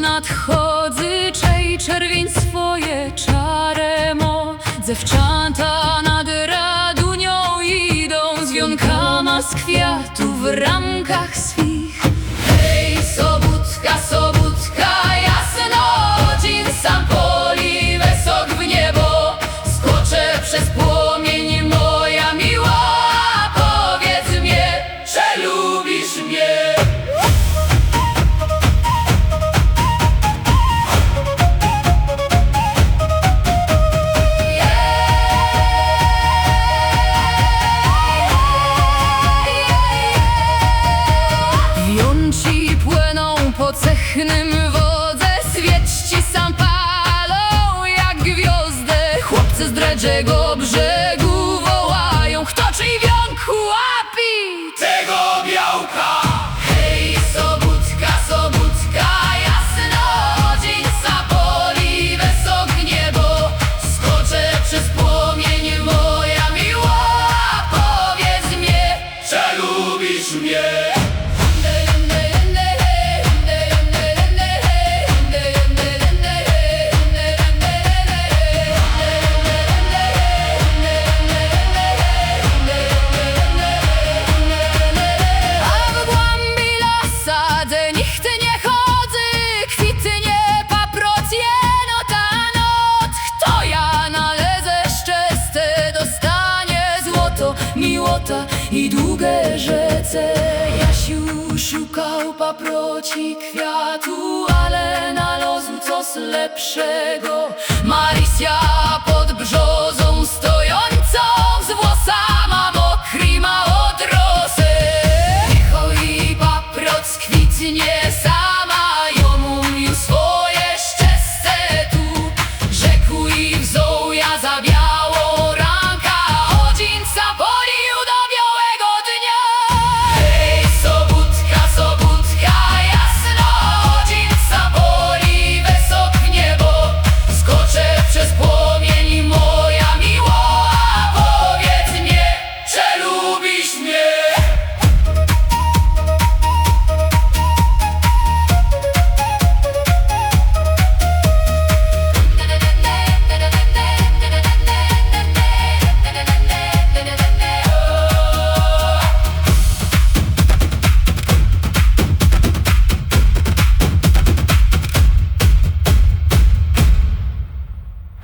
Nadchodzi, czej czerwień swoje czaremo. Dziewczęta nad Radunią idą z wionkama z kwiatów w ramkach swich. Hej, sobótka, sobótka, jasnodzień sam poli wysok w niebo. Skoczę przez płomień, moja miła, powiedz mnie, że lubisz mnie. Wionci płyną po cechnym wodze, świeczci sam palą jak gwiazdy. Chłopcy z Dredzego brzegu wołają: kto czyj wionk łapi tego białka? Hej, sobótka, sobótka, jasnodzień sapoli wysok niebo. Skoczę przez płomień, moja miła, powiedz mnie, że lubisz mnie. Miłota i długie rzece. Jasiu szukał paproci kwiatu, ale znalazł coś lepszego. Marysia